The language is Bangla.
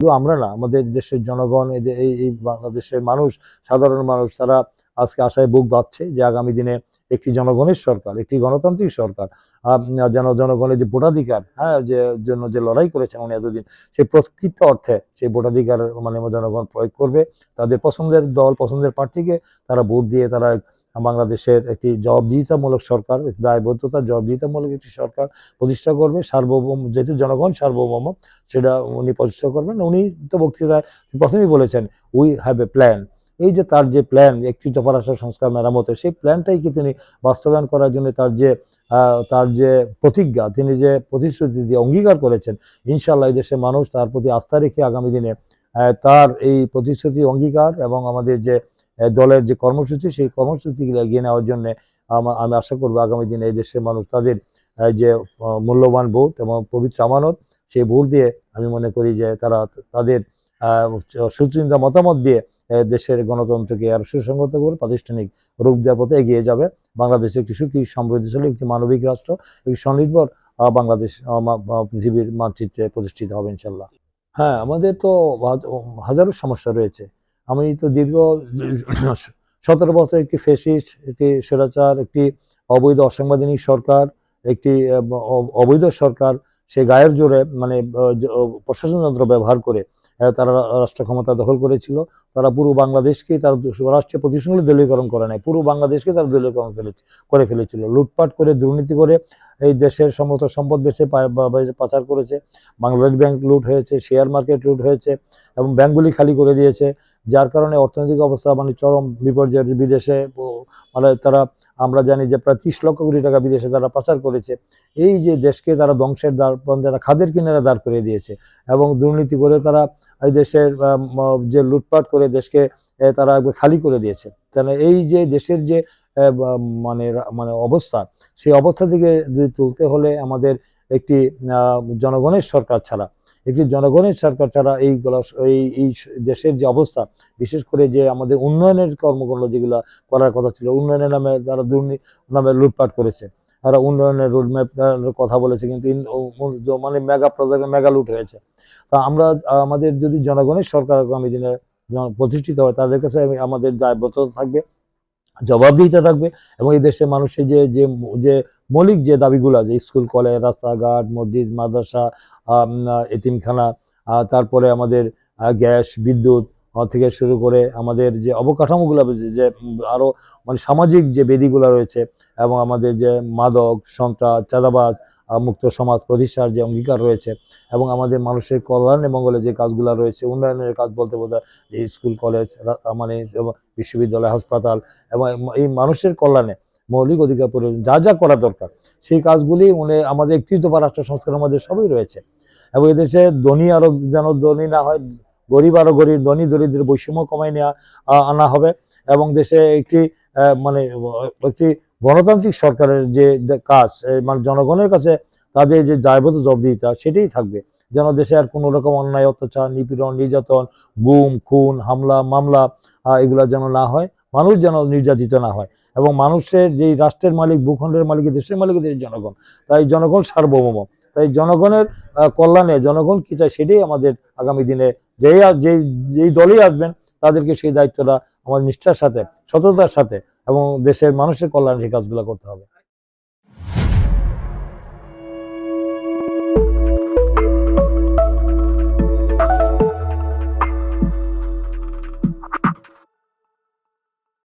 শুধু আমরা না, আমাদের দেশের জনগণ, এই বাংলাদেশের মানুষ, সাধারণ মানুষ, তারা আজকে আশায় বুক বাঁধছে যে আগামী দিনে একটি জনগণের সরকার, একটি গণতান্ত্রিক সরকার, যেন জনগণের যে ভোটাধিকার, হ্যাঁ, যে জন্য যে লড়াই করেছেন উনি এতদিন, সেই প্রকৃত অর্থে সেই ভোটাধিকার মানে জনগণ প্রয়োগ করবে। তাদের পছন্দের দল, পছন্দের প্রার্থীকে তারা ভোট দিয়ে তারা বাংলাদেশের একটি জবাবদিহিতামূলক সরকার, দায়বদ্ধতা জবাবদিহিতামূলক একটি সরকার প্রতিষ্ঠা করবে। সার্বভৌম, যেহেতু জনগণ সার্বভৌম, সেটা উনি প্রতিষ্ঠা করবেন। উনি তো বক্তৃতায় প্রথমেই বলেছেন, উই হ্যাভ এ প্ল্যান। এই যে তার যে প্ল্যান, 31 দফা রাষ্ট্র সংস্কার মেরামতের, সেই প্ল্যানটাই কি তিনি বাস্তবায়ন করার জন্য তার যে প্রতিজ্ঞা, তিনি যে প্রতিশ্রুতি দিয়ে অঙ্গীকার করেছেন, ইনশাআল্লাহ এই দেশের মানুষ তার প্রতি আস্থা রেখে আগামী দিনে তার এই প্রতিশ্রুতি, অঙ্গীকার এবং আমাদের যে দলের যে কর্মসূচি, সেই কর্মসূচিগুলো এগিয়ে নেওয়ার জন্য আমি আশা করবো আগামী দিনে এই দেশের মানুষ তাদের যে মূল্যবান ভোট এবং পবিত্র আমানত, সেই ভোট দিয়ে আমি মনে করি যে তারা তাদের সুচিন্তা মতামত দিয়ে দেশের গণতন্ত্রকে আরো সুসংগত করে প্রাতিষ্ঠানিক রূপ দেওয়ার পথে এগিয়ে যাবে। বাংলাদেশ একটি সুখী, সমৃদ্ধশালী, একটি মানবিক রাষ্ট্র, একটি স্বনির্ভর বাংলাদেশ পৃথিবীর মানচিত্রে প্রতিষ্ঠিত হবে ইনশাল্লাহ। হ্যাঁ, আমাদের তো হাজারো সমস্যা রয়েছে। আমি তো দীর্ঘ 17 বছর একটি ফ্যাসিস্ট, একটি স্বৈরাচার, একটি অবৈধ অসাংবিধানিক সরকার, একটি অবৈধ সরকার, সে গায়ের জোরে মানে প্রশাসন যন্ত্র ব্যবহার করে তারা রাষ্ট্র ক্ষমতা দখল করেছিল। তারা পুরো বাংলাদেশকে, তার রাষ্ট্রীয় প্রতিষ্ঠানগুলো দলীয়করণ করে নাই, পুরো বাংলাদেশকে তারা দলীয়করণ করে ফেলেছিল। লুটপাট করে, দুর্নীতি করে এই দেশের সমস্ত সম্পদ বেছে পাচার করেছে। বাংলাদেশ ব্যাংক লুট হয়েছে, শেয়ার মার্কেট লুট হয়েছে এবং ব্যাংকগুলি খালি করে দিয়েছে, যার কারণে অর্থনৈতিক অবস্থা মানে চরম বিপর্যয়ের। বিদেশে মানে তারা, আমরা জানি যে প্রায় 30 লক্ষ কোটি টাকা বিদেশে তারা পাচার করেছে। এই যে দেশকে তারা ধ্বংসের দ্বার, তারা খাদের কিনারে দাঁড় করিয়ে দিয়েছে এবং দুর্নীতি করে তারা এই দেশের যে লুটপাট করে দেশকে তারা একবার খালি করে দিয়েছে। তাহলে এই যে দেশের যে মানে মানে অবস্থা, সেই অবস্থা থেকে যদি তুলতে হলে আমাদের একটি জনগণের সরকার ছাড়া, এই দেশের যে অবস্থা, বিশেষ করে যে আমাদের উন্নয়নের কর্মকাণ্ড যেগুলো করার কথা ছিল, উন্নয়নের নামে তারা দুর্নীতি নামে লুটপাট করেছে। তারা উন্নয়নের রোডম্যাপ কথা বলেছে, কিন্তু মানে মেগা প্রজেক্ট, মেগা লুট হয়েছে। তা আমরা আমাদের যদি জনগণের সরকার আগামী দিনে প্রতিষ্ঠিত হয়, তাদের কাছে আমাদের দায়বদ্ধতা থাকবে, জবাবদিহিতা থাকবে এবং এই দেশের মানুষের যে মৌলিক যে দাবিগুলো আছে, স্কুল, কলেজ, রাস্তাঘাট, মসজিদ, মাদ্রাসা, এতিমখানা, তারপরে আমাদের গ্যাস, বিদ্যুৎ থেকে শুরু করে আমাদের যে অবকাঠামোগুলো, যে আরো মানে সামাজিক যে বেদিগুলো রয়েছে এবং আমাদের যে মাদক, সন্ত্রাস, চাঁদাবাজ মুক্ত সমাজ প্রতিষ্ঠার যে অঙ্গীকার রয়েছে এবং আমাদের মানুষের কল্যাণে মঙ্গলে যে কাজগুলো রয়েছে, উন্নয়নের কাজ বলতে বোঝায় যে স্কুল, কলেজ, মানে বিশ্ববিদ্যালয়, হাসপাতাল এবং এই মানুষের কল্যাণে মৌলিক অধিকার প্রয়োজন, যা যা করা দরকার, সেই কাজগুলি আমাদের 31 দফা রাষ্ট্র সংস্কারের মধ্যে সবই রয়েছে। এবং এদেশে ধনী আরো যেন ধনী না হয়, গরিব আরো গরিব, ধনী দরিদ্রের বৈষম্য কমাই নেওয়া আনা হবে এবং দেশে একটি মানে একটি গণতান্ত্রিক সরকারের যে কাজ, মানে জনগণের কাছে তাদের যে দায়বদ্ধ জবাবদিহিতা, সেটাই থাকবে। যেন দেশে আর কোনো রকম অন্যায়, অত্যাচার, নিপীড়ন, নির্যাতন, গুম, খুন, হামলা, মামলা এগুলা যেন না হয়, মানুষ যেন নির্যাতিত না হয় এবং মানুষের যেই রাষ্ট্রের মালিক, ভূখণ্ডের মালিক, দেশের মালিক দেশের জনগণ, তাই জনগণ সার্বভৌম। তাই জনগণের কল্যাণে জনগণ কি চায়, সেটাই আমাদের আগামী দিনে যেই দলই আসবেন তাদেরকে সেই দায়িত্বটা আমাদের নিষ্ঠার সাথে, সততার সাথে এবং দেশের মানুষের কল্যাণে সেই কাজগুলো করতে হবে।